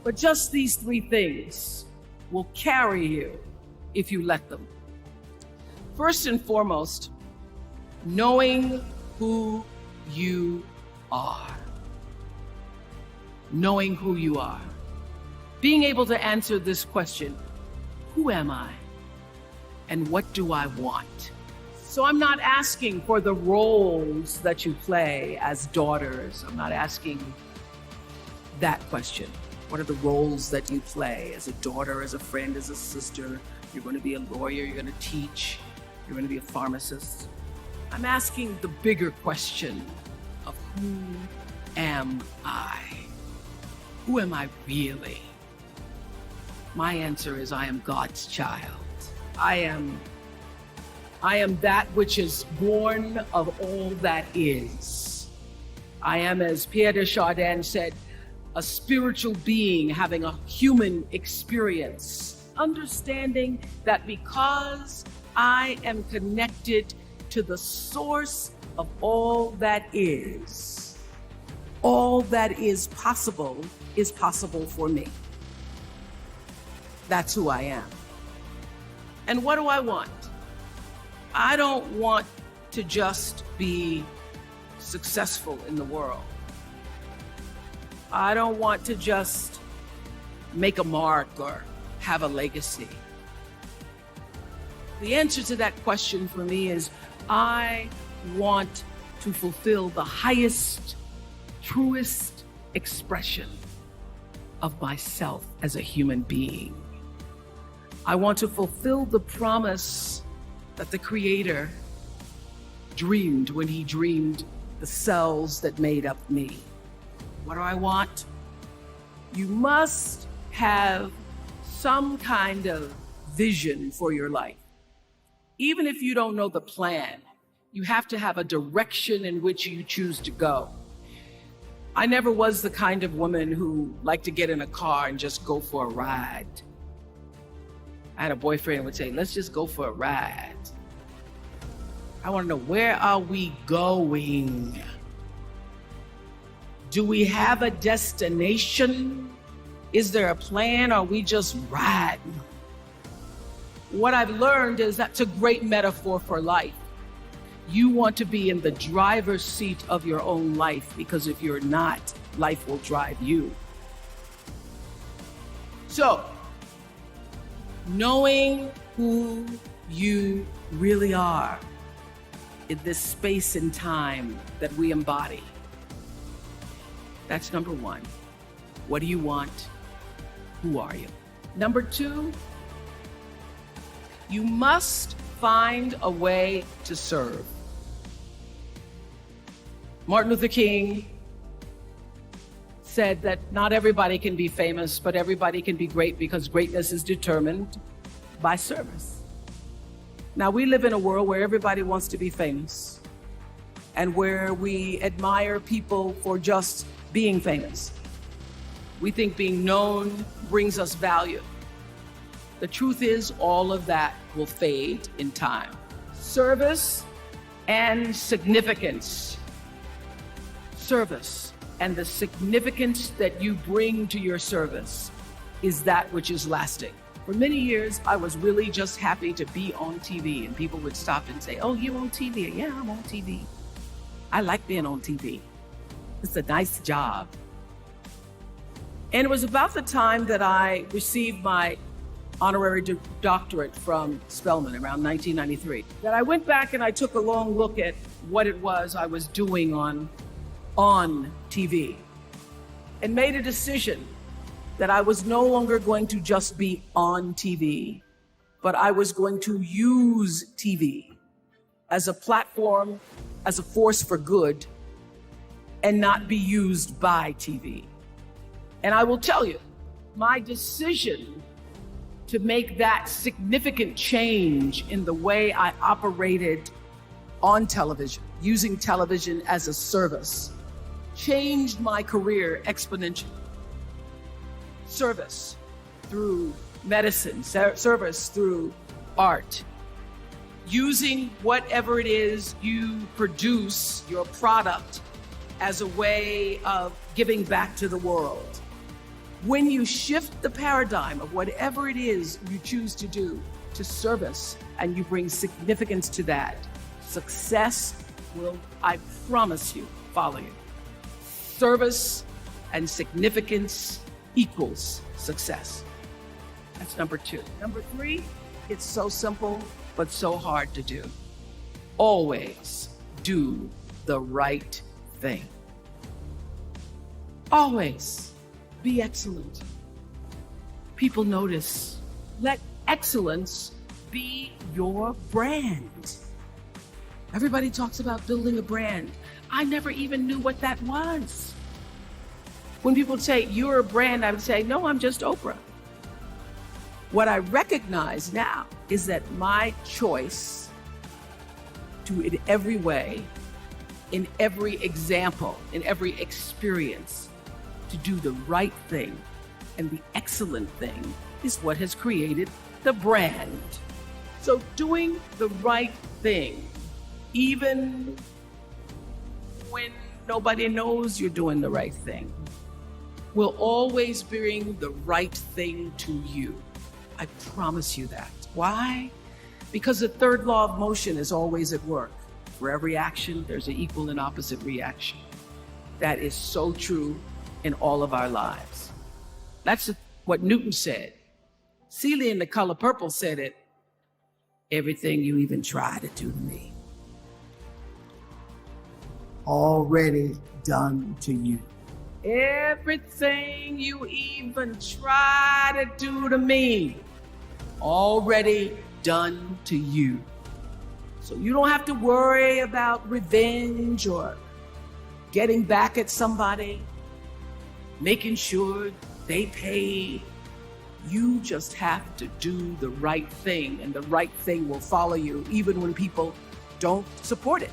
But just these three things will carry you if you let them. First and foremost, knowing who you are. Knowing who you are. Being able to answer this question, who am I? And what do I want? So I'm not asking for the roles that you play as daughters. I'm not asking that question. What are the roles that you play as a daughter, as a friend, as a sister? You're going to be a lawyer, you're going to teach, you're going to be a pharmacist. I'm asking the bigger question of who am I? Who am I really? My answer is I am God's child. I am that which is born of all that is. I am, as Pierre de Chardin said, a spiritual being having a human experience, understanding that because I am connected to the source of all that is possible for me. That's who I am. And what do I want? I don't want to just be successful in the world. I don't want to just make a mark or have a legacy. The answer to that question for me is I want to fulfill the highest, truest expression of myself as a human being. I want to fulfill the promise that the Creator dreamed when He dreamed the cells that made up me. What do I want? You must have some kind of vision for your life. Even if you don't know the plan, you have to have a direction in which you choose to go. I never was the kind of woman who liked to get in a car and just go for a ride. I had a boyfriend who would say, let's just go for a ride. I want to know, where are we going? Do we have a destination? Is there a plan? Or are we just riding? What I've learned is that's a great metaphor for life. You want to be in the driver's seat of your own life, because if you're not, life will drive you. So, knowing who you really are in this space and time that we embody. That's number one. What do you want? Who are you? Number two, you must find a way to serve. Martin Luther King said that not everybody can be famous, but everybody can be great, because greatness is determined by service. Now, we live in a world where everybody wants to be famous and where we admire people for just being famous. We think being known brings us value. The truth is, all of that will fade in time. Service and significance. Service and the significance that you bring to your service is that which is lasting. For many years, I was really just happy to be on TV, and people would stop and say, oh, you on TV? Yeah, I'm on TV. I like being on TV. It's a nice job. And it was about the time that I received my honorary doctorate from Spelman around 1993 that I went back and I took a long look at what it was I was doing on TV and made a decision that I was no longer going to just be on TV, but I was going to use TV as a platform, as a force for good, and not be used by TV. And I will tell you, my decision to make that significant change in the way I operated on television, using television as a service, changed my career exponentially. Service through medicine, service through art, using whatever it is you produce, your product, as a way of giving back to the world. When you shift the paradigm of whatever it is you choose to do to service, and you bring significance to that, success will, I promise you, follow you. Service and significance equals success. That's number 2. Number 3, it's so simple, but so hard to do. Always do the right thing. Always be excellent. People notice. Let excellence be your brand. Everybody talks about building a brand. I never even knew what that was. When people say, you're a brand, I would say, no, I'm just Oprah. What I recognize now is that my choice to, in every way, in every example, in every experience, to do the right thing and the excellent thing is what has created the brand. So doing the right thing, even when nobody knows you're doing the right thing, will always bring the right thing to you. I promise you that. Why? Because the third law of motion is always at work. For every action, there's an equal and opposite reaction. That is so true in all of our lives. That's what Newton said. Celia in The Color Purple said it. Everything you even try to do to me, already done to you. Everything you even try to do to me, already done to you. So you don't have to worry about revenge or getting back at somebody, making sure they pay. You just have to do the right thing, and the right thing will follow you even when people don't support it.